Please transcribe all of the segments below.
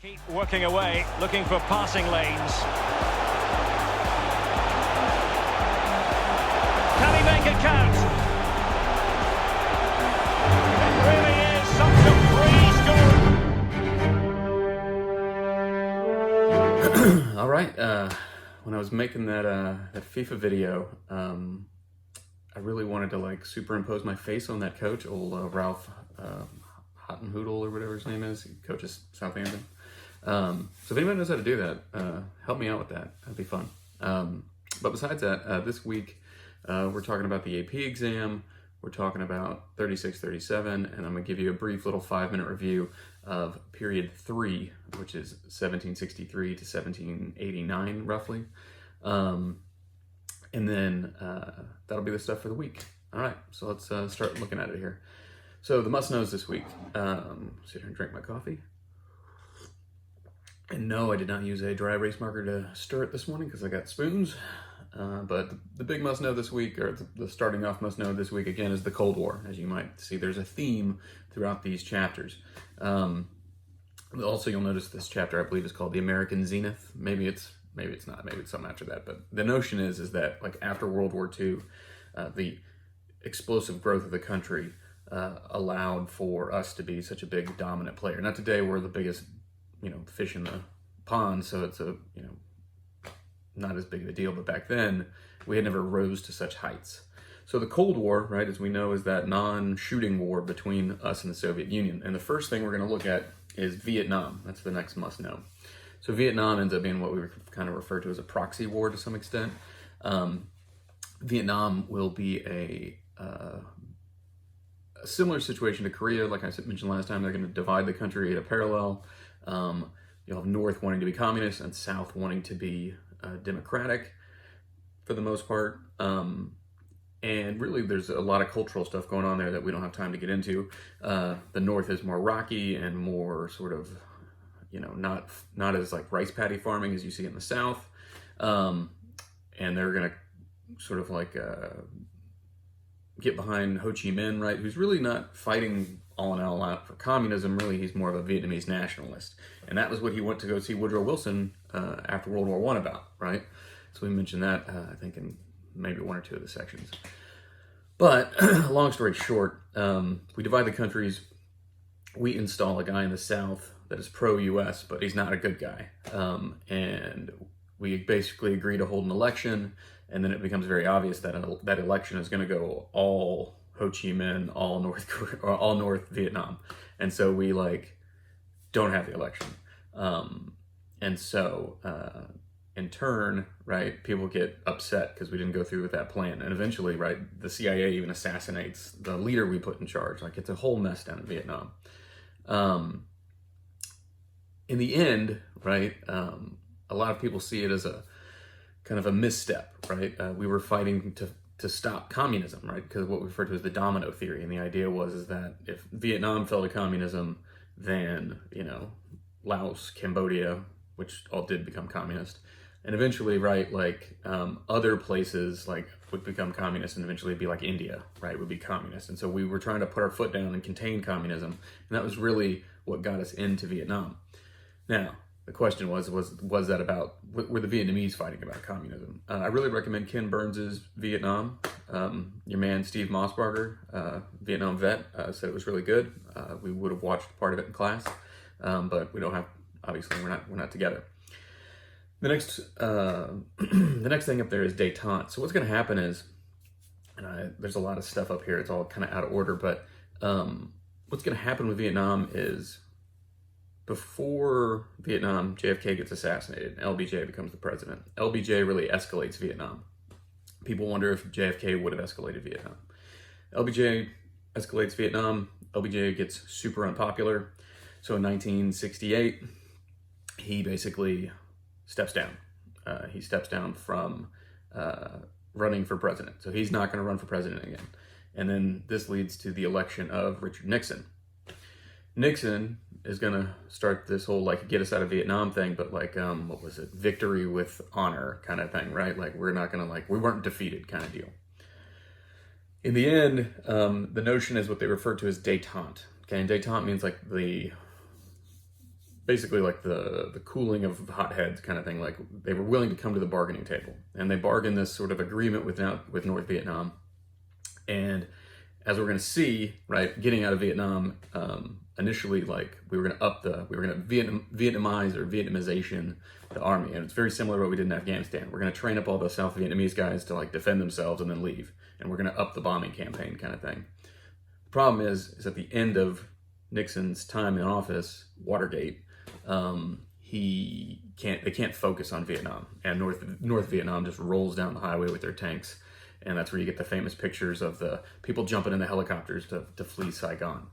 Keep working away, looking for passing lanes. Can he make it count? It really is such a free score. All right. When I was making that FIFA video, I really wanted to superimpose my face on that coach, old Ralph Hottenhoodle or whatever his name is. He coaches Southampton. So if anyone knows how to do that, help me out with that. That'd be fun. But besides that, this week we're talking about the AP exam. We're talking about 36-37, and I'm going to give you a brief little 5-minute review of period 3, which is 1763 to 1789, roughly. And then that'll be the stuff for the week. All right, so let's start looking at it here. So the must-knows this week. Sit here and drink my coffee. And no, I did not use a dry erase marker to stir it this morning because I got spoons. But the big must-know this week, or the starting off must-know this week, again, is the Cold War. As you might see, there's a theme throughout these chapters. Also, you'll notice this chapter, I believe, is called The American Zenith. Maybe it's not. Maybe it's something after that. But the notion is that after World War II, the explosive growth of the country allowed for us to be such a big dominant player. Not today, we're the biggest fish in the pond, so it's not as big of a deal, but back then we had never rose to such heights. So the Cold War, right, as we know, is that non-shooting war between us and the Soviet Union. And the first thing we're going to look at is Vietnam. That's the next must-know. So Vietnam ends up being what we kind of refer to as a proxy war to some extent. Vietnam will be a similar situation to Korea. Like I mentioned last time, they're going to divide the country at a parallel. You'll have North wanting to be communist and South wanting to be democratic for the most part. And really there's a lot of cultural stuff going on there that we don't have time to get into. The North is more rocky and more sort of, not as like rice paddy farming as you see in the South. And they're going to sort of get behind Ho Chi Minh, right? Who's really not fighting all in all out for communism. Really, he's more of a Vietnamese nationalist. And that was what he went to go see Woodrow Wilson after World War I about, right? So we mentioned that, I think, in maybe one or two of the sections. But long story short, we divide the countries. We install a guy in the South that is pro-U.S., but he's not a good guy. And we basically agree to hold an election, and then it becomes very obvious that that election is going to go all Ho Chi Minh, all North Korea, or all North Vietnam, and so we don't have the election, and so in turn, right, people get upset because we didn't go through with that plan, and eventually, right, the CIA even assassinates the leader we put in charge. It's a whole mess down in Vietnam. In the end, right, a lot of people see it as a kind of a misstep, right? We were fighting to stop communism, right? Because what we refer to as the domino theory. And the idea is that if Vietnam fell to communism, then, Laos, Cambodia, which all did become communist, and eventually, right, other places would become communist, and eventually be like India, right, would be communist. And so we were trying to put our foot down and contain communism. And that was really what got us into Vietnam. Now, the question was that about, were the Vietnamese fighting about communism? I really recommend Ken Burns's Vietnam. Your man, Steve Mossberger, Vietnam vet, said it was really good. We would have watched part of it in class, but we don't have, obviously we're not together. The next thing up there is détente. So what's going to happen is, there's a lot of stuff up here. It's all kind of out of order, but what's going to happen with Vietnam is, before Vietnam, JFK gets assassinated, LBJ becomes the president. LBJ really escalates Vietnam. People wonder if JFK would have escalated Vietnam. LBJ escalates Vietnam. LBJ gets super unpopular. So in 1968, he basically steps down. He steps down from running for president. So he's not going to run for president again. And then this leads to the election of Richard Nixon. Nixon is going to start this whole get us out of Vietnam thing, but what was it? Victory with honor kind of thing, right? We're not going to we weren't defeated kind of deal. In the end, the notion is what they refer to as détente. Okay, and détente means basically like the cooling of hot heads kind of thing. Like they were willing to come to the bargaining table, and they bargained this sort of agreement with North Vietnam. And as we're going to see, right, getting out of Vietnam, initially, like we were going to Vietnamize or Vietnamization the army, and it's very similar to what we did in Afghanistan. We're going to train up all the South Vietnamese guys to like defend themselves and then leave, and we're going to up the bombing campaign kind of thing. The problem is at the end of Nixon's time in office, Watergate, they can't focus on Vietnam, and North Vietnam just rolls down the highway with their tanks, and that's where you get the famous pictures of the people jumping in the helicopters to flee Saigon.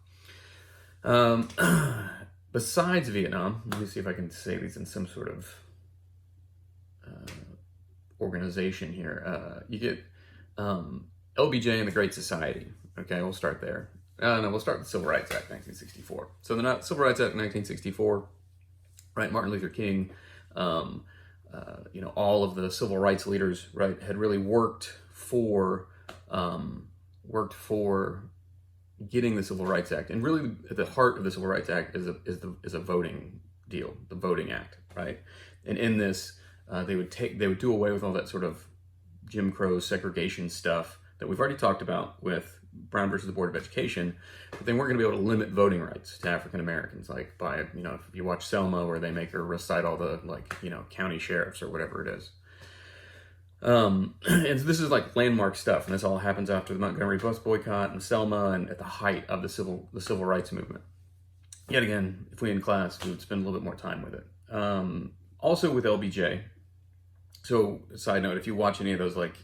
Besides Vietnam, let me see if I can say these in some sort of organization here. You get LBJ and the Great Society. Okay, we'll start there. No, we'll start with the Civil Rights Act, 1964. So the Civil Rights Act, 1964, right? Martin Luther King, all of the civil rights leaders, right, had really worked for getting the Civil Rights Act, and really at the heart of the Civil Rights Act is a voting deal, the Voting Act, right? And in this, they would do away with all that sort of Jim Crow segregation stuff that we've already talked about with Brown versus the Board of Education, but they weren't going to be able to limit voting rights to African Americans, like by, if you watch Selma, where they make her recite all the, county sheriffs or whatever it is. And so this is like landmark stuff, and this all happens after the Montgomery bus boycott and Selma, and at the height of the civil rights movement. Yet again, if we in class, we would spend a little bit more time with it. Also with LBJ. So, side note, if you watch any of those like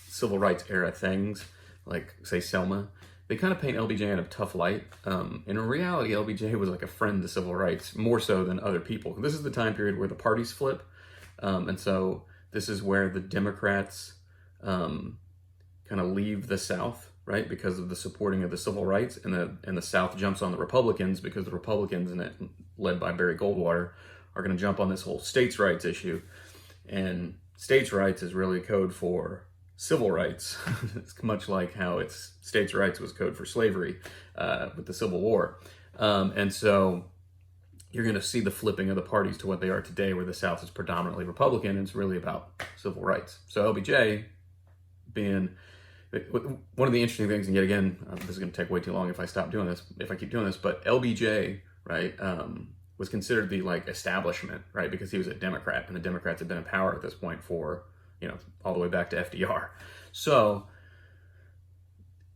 civil rights era things, like say Selma, they kind of paint LBJ in a tough light. In reality, LBJ was like a friend to civil rights, more so than other people. This is the time period where the parties flip, and so this is where the Democrats kind of leave the South, right, because of the supporting of the civil rights, and the South jumps on the Republicans because the Republicans, led by Barry Goldwater, are going to jump on this whole states' rights issue. And states' rights is really code for civil rights. It's much like how states' rights was code for slavery with the Civil War. And so you're going to see the flipping of the parties to what they are today, where the South is predominantly Republican, and it's really about civil rights. So LBJ being one of the interesting things, and yet again, this is going to take way too long if I keep doing this, but LBJ, right, was considered the establishment, right, because he was a Democrat, and the Democrats had been in power at this point for, all the way back to FDR. So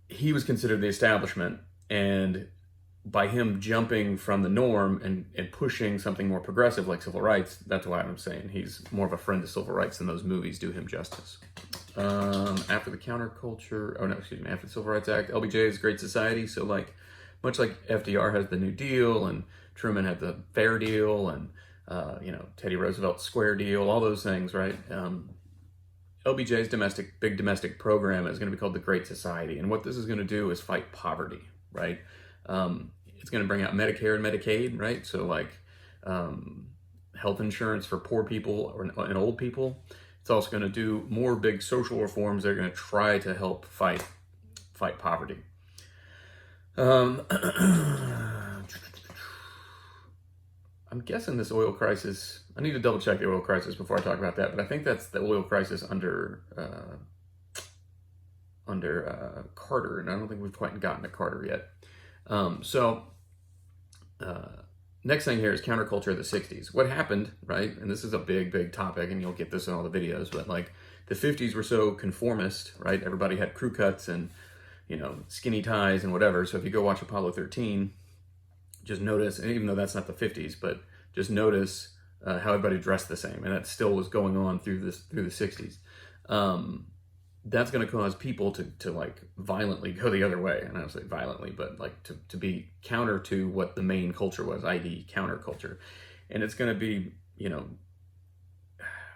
he was considered the establishment, and by him jumping from the norm and pushing something more progressive like civil rights, that's why I'm saying he's more of a friend to civil rights than those movies do him justice. After the after the Civil Rights Act, LBJ's Great Society. So much like FDR has the New Deal, and Truman had the Fair Deal, and Teddy Roosevelt's Square Deal, all those things, right? LBJ's big domestic program is going to be called the Great Society, and what this is going to do is fight poverty, right? It's going to bring out Medicare and Medicaid, right? So health insurance for poor people and old people. It's also going to do more big social reforms that are going to try to help fight poverty. I'm guessing this oil crisis, I need to double check the oil crisis before I talk about that, but I think that's the oil crisis under Carter, and I don't think we've quite gotten to Carter yet. Next thing here is counterculture of the 60s. What happened, right? And this is a big topic, and you'll get this in all the videos, but the 50s were so conformist, right? Everybody had crew cuts and, skinny ties and whatever. So if you go watch Apollo 13, just notice, and even though that's not the 50s, but just notice how everybody dressed the same. And that still was going on through the 60s. That's going to cause people to violently go the other way. And I don't say violently, but to be counter to what the main culture was, i.e. counterculture. And it's going to be,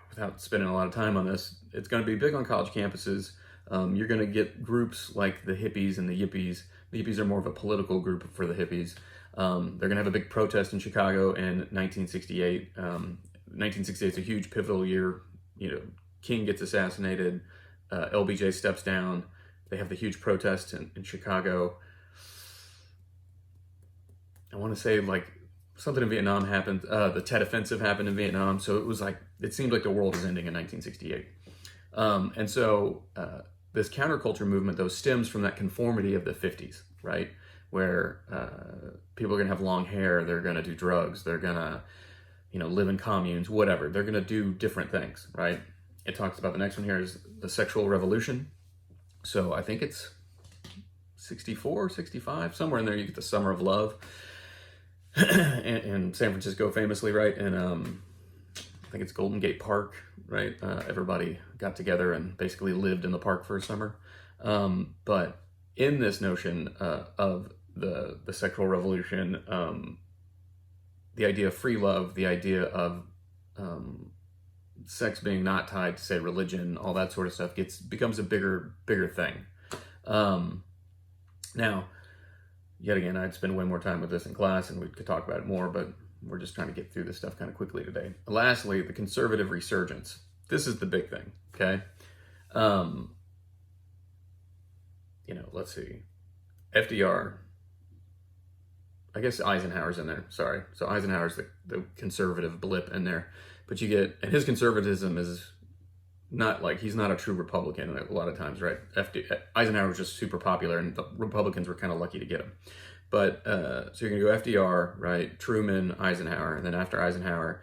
without spending a lot of time on this, it's going to be big on college campuses. You're going to get groups like the hippies and the yippies. The yippies are more of a political group for the hippies. They're going to have a big protest in Chicago in 1968. 1968 is a huge pivotal year. King gets assassinated. LBJ steps down. They have the huge protest in Chicago. I want to say something in Vietnam happened. The Tet Offensive happened in Vietnam, so it seemed like the world was ending in 1968. And so this counterculture movement, though, stems from that conformity of the 50s, right? Where people are going to have long hair, they're going to do drugs, they're going to, live in communes, whatever. They're going to do different things, right? It talks about the next one here is the sexual revolution. So I think it's 64, 65, somewhere in there. You get the Summer of Love in San Francisco, famously, right? And I think it's Golden Gate Park, right? Everybody got together and basically lived in the park for a summer. But in this notion of the sexual revolution, the idea of free love, the idea of sex being not tied to, say, religion, all that sort of stuff becomes a bigger thing. Now, yet again, I'd spend way more time with this in class, and we could talk about it more, but we're just trying to get through this stuff kind of quickly today. Lastly, the conservative resurgence. This is the big thing, okay? Let's see. FDR. I guess Eisenhower's in there, sorry. So Eisenhower's the conservative blip in there. But and his conservatism is not he's not a true Republican a lot of times, right? Eisenhower was just super popular, and the Republicans were kind of lucky to get him. But so you're going to go FDR, right? Truman, Eisenhower, and then after Eisenhower,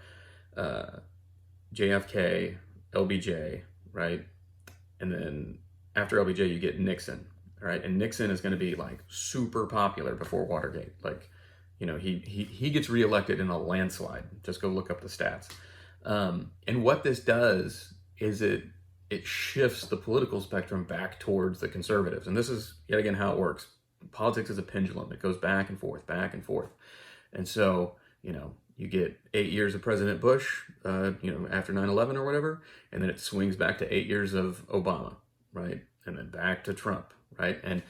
JFK, LBJ, right? And then after LBJ, you get Nixon, right? And Nixon is going to be super popular before Watergate. He gets reelected in a landslide. Just go look up the stats. And what this does is it shifts the political spectrum back towards the conservatives. And this is, yet again, how it works. Politics is a pendulum. It goes back and forth, back and forth. And so, you get 8 years of President Bush, after 9/11 or whatever, and then it swings back to 8 years of Obama, right? And then back to Trump, right? And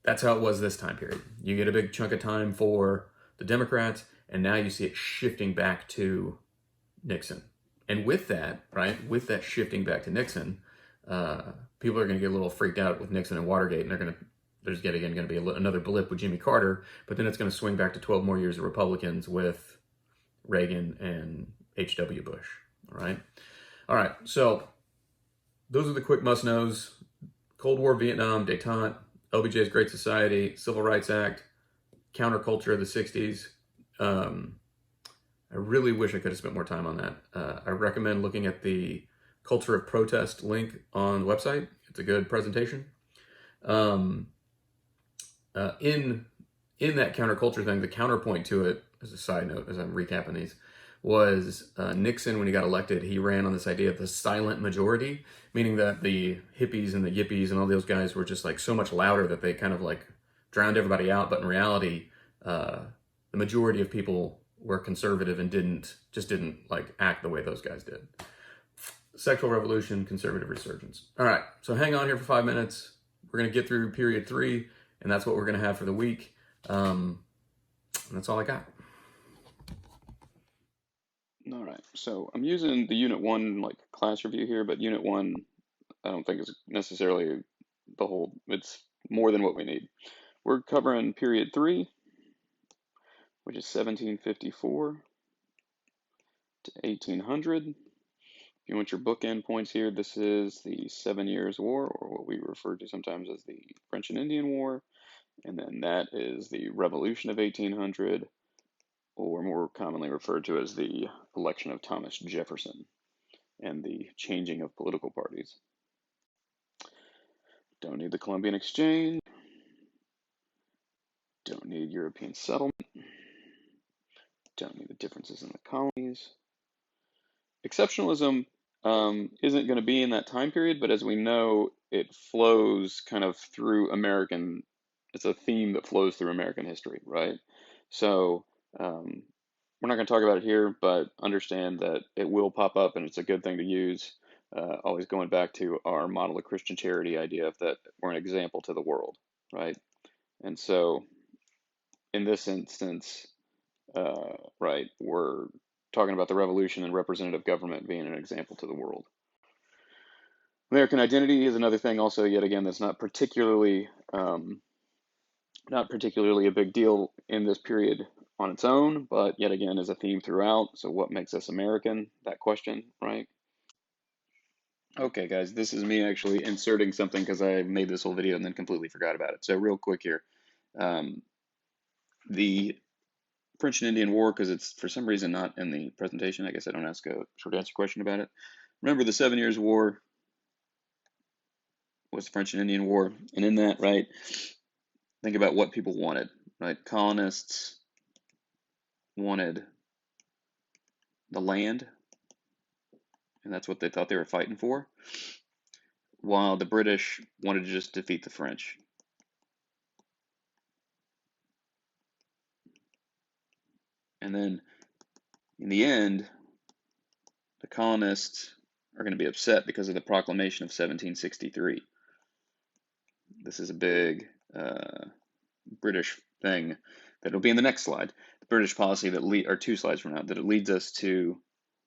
that's how it was this time period. You get a big chunk of time for the Democrats, and now you see it shifting back to Nixon. And with that, right, with that shifting back to Nixon, people are going to get a little freaked out with Nixon and Watergate, and there's yet again going to be another blip with Jimmy Carter, but then it's going to swing back to 12 more years of Republicans with Reagan and H.W. Bush, all right, so those are the quick must-knows. Cold War, Vietnam, détente, LBJ's Great Society, Civil Rights Act, counterculture of the 60s. I really wish I could have spent more time on that. I recommend looking at the Culture of Protest link on the website. It's a good presentation. In that counterculture thing, the counterpoint to it, as a side note, as I'm recapping these, was Nixon, when he got elected, he ran on this idea of the silent majority, meaning that the hippies and the yippies and all those guys were just so much louder that they kind of drowned everybody out. But in reality, the majority of people were conservative and didn't act the way those guys did. Sexual revolution, conservative resurgence. All right, so hang on here for 5 minutes. We're going to get through period 3, and that's what we're going to have for the week. And that's all I got. All right, so I'm using the Unit 1 class review here, but Unit 1 I don't think is necessarily it's more than what we need. We're covering period 3, which is 1754 to 1800. If you want your bookend points here, this is the 7 Years' War, or what we refer to sometimes as the French and Indian War, and then that is the Revolution of 1800, or more commonly referred to as the election of Thomas Jefferson and the changing of political parties. Don't need the Columbian Exchange. Don't need European settlement. Don't need the differences in the colonies. Exceptionalism isn't going to be in that time period, but as we know, it flows kind of through it's a theme that flows through American history, right? So we're not going to talk about it here, but understand that it will pop up, and it's a good thing to use. Always going back to our model of Christian charity idea of that we're an example to the world, right? And so in this instance, right, we're talking about the revolution and representative government being an example to the world. American identity is another thing also, yet again, that's not particularly a big deal in this period. on its own, but yet again is a theme throughout. So what makes us American? That question, right? Okay, guys, this is me actually inserting something because I made this whole video and then completely forgot about it. So real quick here, um, the French and Indian War, because it's for some reason not in the presentation. I guess I don't ask a short answer question about it. Remember, the 7 Years' War was the French and Indian War, and in that, right, think about what people wanted, right? Colonists wanted the land, and that's what they thought they were fighting for, while the British wanted to just defeat the French. And then in the end, the colonists are going to be upset because of the proclamation of 1763. This is a big British thing that'll be in the next slide. The British policy that or 2 slides from now, that it leads us to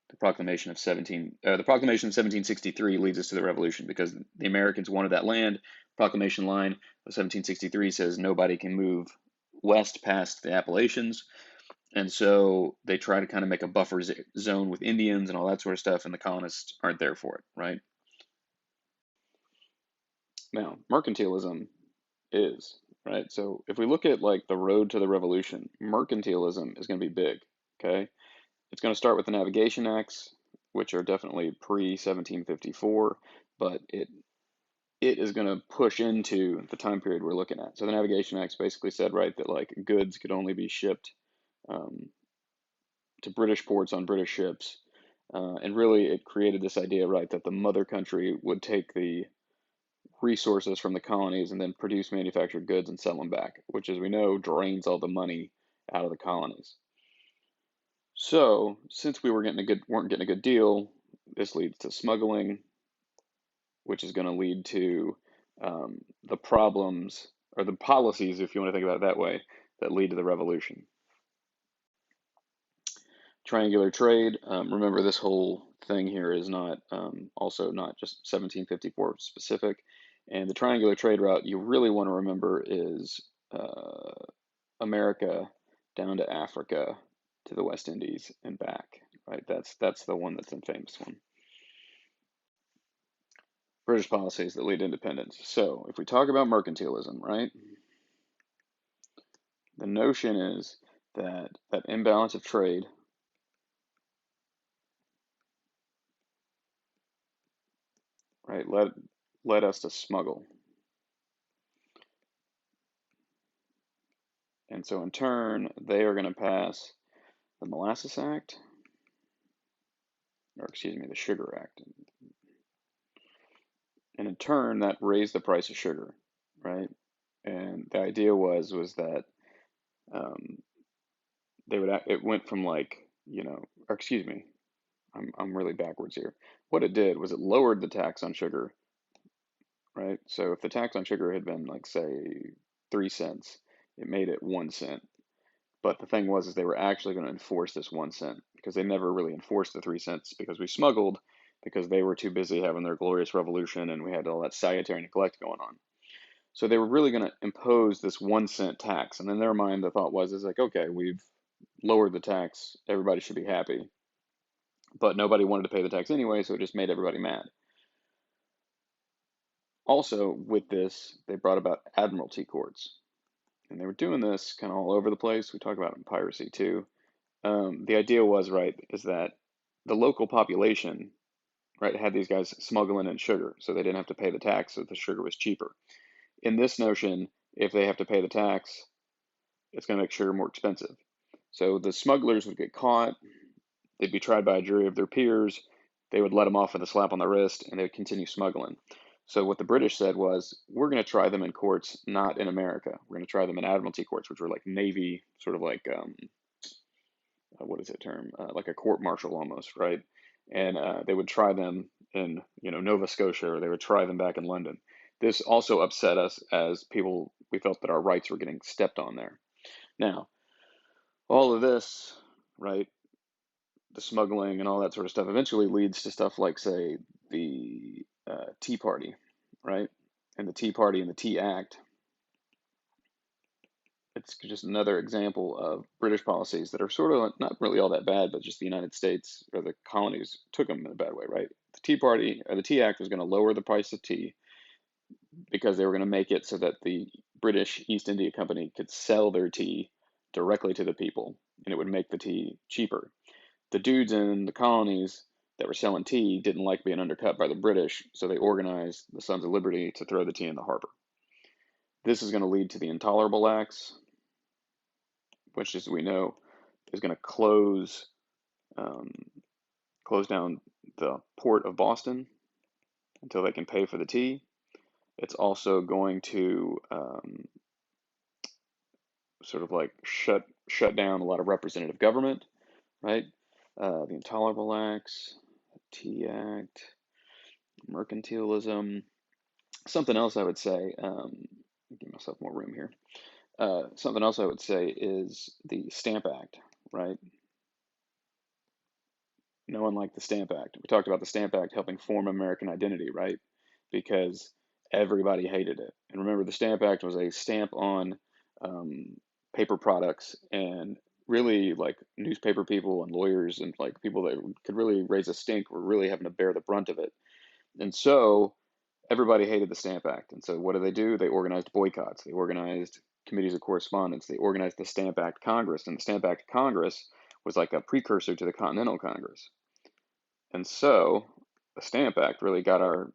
the proclamation of 1763 leads us to the revolution because the Americans wanted that land. Proclamation line of 1763 says nobody can move west past the Appalachians. And so they try to kind of make a buffer zone with Indians and all that sort of stuff, and the colonists aren't there for it, right? Now, mercantilism is, right? So if we look at like the road to the revolution, mercantilism is going to be big, okay? It's going to start with the Navigation Acts, which are definitely pre-1754, but it is going to push into the time period we're looking at. So the Navigation Acts basically said, right, that like goods could only be shipped to British ports on British ships. And really, it created this idea, right, that the mother country would take the resources from the colonies and then produce manufactured goods and sell them back, which, as we know, drains all the money out of the colonies. So, since we weren't getting a good deal, this leads to smuggling, which is going to lead to the problems or the policies, if you want to think about it that way, that lead to the revolution. Triangular trade. Remember, this whole thing here is not also not just 1754 specific. And the triangular trade route you really want to remember is America down to Africa to the West Indies and back. Right. That's the one that's the famous one. British policies that lead to independence. So if we talk about mercantilism, right, the notion is that that imbalance of trade right led us to smuggle. And so in turn, they are going to pass the Molasses Act, or excuse me, the Sugar Act. And in turn, that raised the price of sugar, right? And the idea was that it went from like, or excuse me, I'm really backwards here. What it did was it lowered the tax on sugar, right? So if the tax on sugar had been like say 3 cents, it made it 1 cent. But the thing was, is they were actually going to enforce this 1 cent because they never really enforced the 3 cents because we smuggled because they were too busy having their glorious revolution and we had all that salutary neglect going on. So they were really going to impose this 1 cent tax. And in their mind, the thought was, is like, okay, we've lowered the tax. Everybody should be happy. But nobody wanted to pay the tax anyway, so it just made everybody mad. Also, with this, they brought about admiralty courts. And they were doing this kind of all over the place. We talk about it in piracy too. The idea was, right, is that the local population, right, had these guys smuggling in sugar, so they didn't have to pay the tax, so the sugar was cheaper. In this notion, if they have to pay the tax, it's going to make sugar more expensive. So the smugglers would get caught, they'd be tried by a jury of their peers, they would let them off with a slap on the wrist, and they would continue smuggling. So what the British said was, we're going to try them in courts not in America. We're going to try them in admiralty courts, which were like Navy, sort of like what is that term? Like a court martial almost, right? And they would try them in, Nova Scotia, or they would try them back in London. This also upset us as people. We felt that our rights were getting stepped on there. Now, all of this, right, the smuggling and all that sort of stuff eventually leads to stuff like, say, the Tea Party, right? And the Tea Party and the Tea Act it's just another example of British policies that are sort of not really all that bad, but just the United States or the colonies took them in a bad way, right? The Tea Party or the Tea Act was going to lower the price of tea because they were going to make it so that the British East India Company could sell their tea directly to the people, and it would make the tea cheaper. The dudes in the colonies that were selling tea didn't like being undercut by the British, so they organized the Sons of Liberty to throw the tea in the harbor. This is going to lead to the Intolerable Acts, which, as we know, is going to um, close down the port of Boston until they can pay for the tea. It's also going to sort of like shut down a lot of representative government, right? The Intolerable Acts, Tea Act, mercantilism. Something else I would say, give myself more room here. Something else I would say is the Stamp Act, right? No one liked the Stamp Act. We talked about the Stamp Act helping form American identity, right? Because everybody hated it. And remember, the Stamp Act was a stamp on um, paper products, and really like newspaper people and lawyers and like people that could really raise a stink were really having to bear the brunt of it. And so everybody hated the Stamp Act. And so what do? They organized boycotts. They organized committees of correspondence. They organized the Stamp Act Congress. And the Stamp Act Congress was like a precursor to the Continental Congress. And so the Stamp Act really got our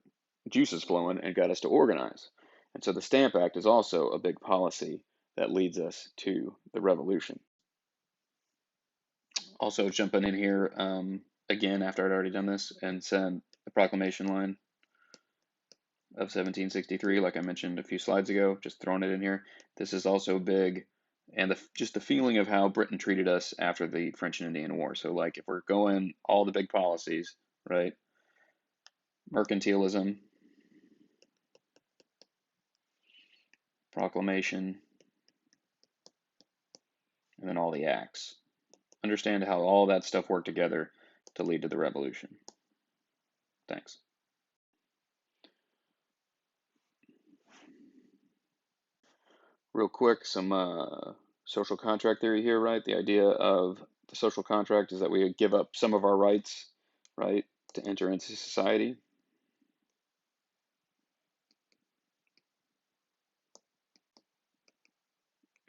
juices flowing and got us to organize. And so the Stamp Act is also a big policy that leads us to the revolution. Also, jumping in here again after I'd already done this and said the proclamation line of 1763, like I mentioned a few slides ago, just throwing it in here. This is also big, and just the feeling of how Britain treated us after the French and Indian War. So, like, if we're going all the big policies, right? Mercantilism, proclamation, and then all the acts. Understand how all that stuff worked together to lead to the revolution. Thanks. Real quick, some social contract theory here, right? The idea of the social contract is that we give up some of our rights, right, to enter into society.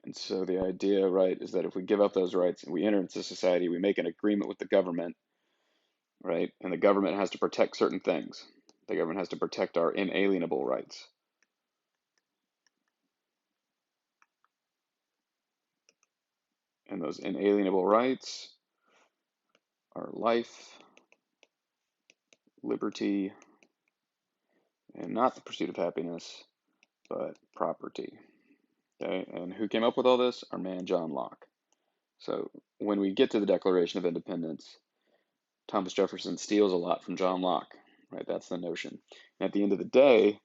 And so the idea, right, is that if we give up those rights and we enter into society, we make an agreement with the government, right? And the government has to protect certain things. The government has to protect our inalienable rights. And those inalienable rights are life, liberty, and not the pursuit of happiness, but property. Okay? And who came up with all this? Our man John Locke. So when we get to the Declaration of Independence, Thomas Jefferson steals a lot from John Locke, right? That's the notion. And at the end of the day,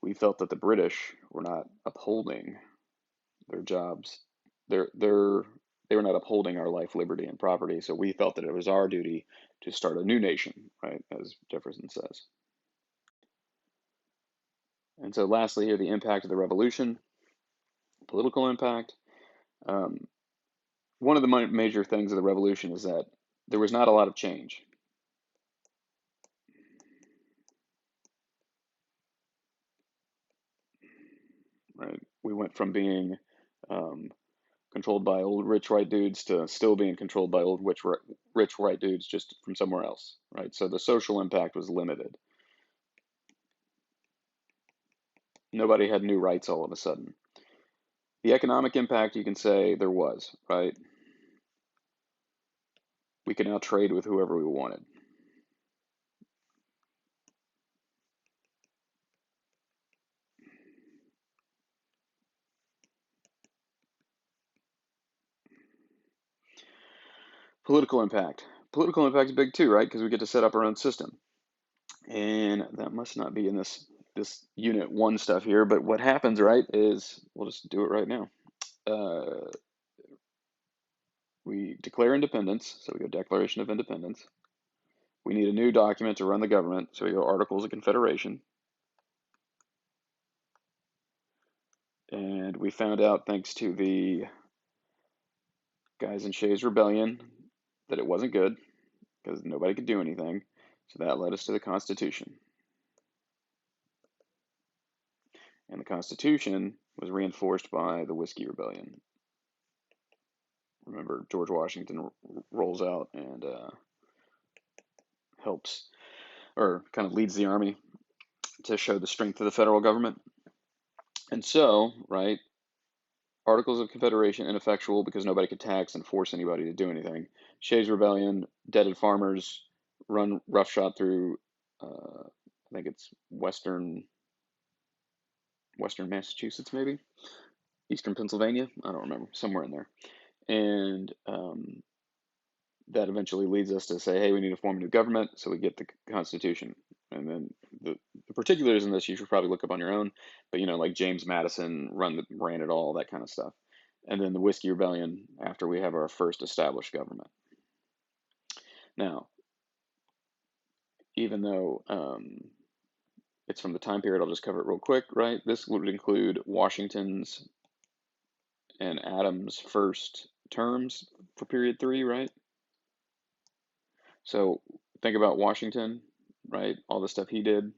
we felt that the British were not upholding their jobs. They were not upholding our life, liberty, and property. So we felt that it was our duty to start a new nation, right? As Jefferson says. And so lastly here, the impact of the revolution, political impact. One of the major things of the revolution is that there was not a lot of change. Right? We went from being controlled by old rich white dudes to still being controlled by old rich white dudes just from somewhere else, right? So the social impact was limited. Nobody had new rights all of a sudden. The economic impact, you can say there was, right? We could now trade with whoever we wanted. Political impact. Political impact is big too, right? Because we get to set up our own system. And that must not be in this unit one stuff here, but what happens, right, is we'll just do it right now. We declare independence, so we go Declaration of Independence. We need a new document to run the government, so we go Articles of Confederation. And we found out, thanks to the guys in Shays Rebellion, that it wasn't good because nobody could do anything. So that led us to the Constitution. And the Constitution was reinforced by the Whiskey Rebellion. Remember, George Washington rolls out and helps, or kind of leads the army to show the strength of the federal government. And so, right, Articles of Confederation ineffectual because nobody could tax and force anybody to do anything. Shays Rebellion, deaded farmers run roughshod through, I think it's Western Massachusetts, maybe Eastern Pennsylvania. I don't remember, somewhere in there. And that eventually leads us to say, hey, we need to form a new government, so we get the Constitution. And then the particulars in this you should probably look up on your own, but like James Madison ran it all, that kind of stuff. And then the Whiskey Rebellion after we have our first established government. Now, even though it's from the time period, I'll just cover it real quick, right? This would include Washington's and Adams' first terms for period 3, right? So think about Washington, right? All the stuff he did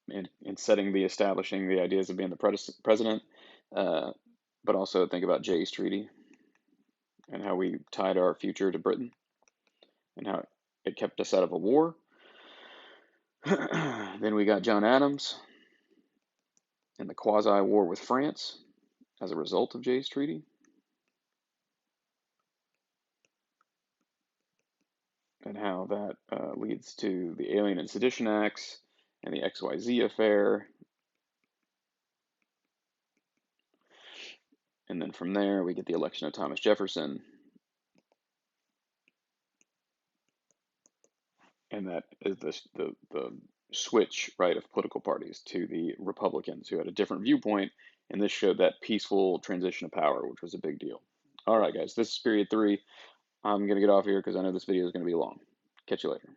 in establishing the ideas of being the president. But also think about Jay's Treaty and how we tied our future to Britain and how it kept us out of a war. Then we got John Adams and the quasi-war with France as a result of Jay's Treaty. And how that leads to the Alien and Sedition Acts and the XYZ affair. And then from there, we get the election of Thomas Jefferson. And that is the switch, right, of political parties to the Republicans, who had a different viewpoint. And this showed that peaceful transition of power, which was a big deal. All right, guys, this is period 3. I'm going to get off here because I know this video is going to be long. Catch you later.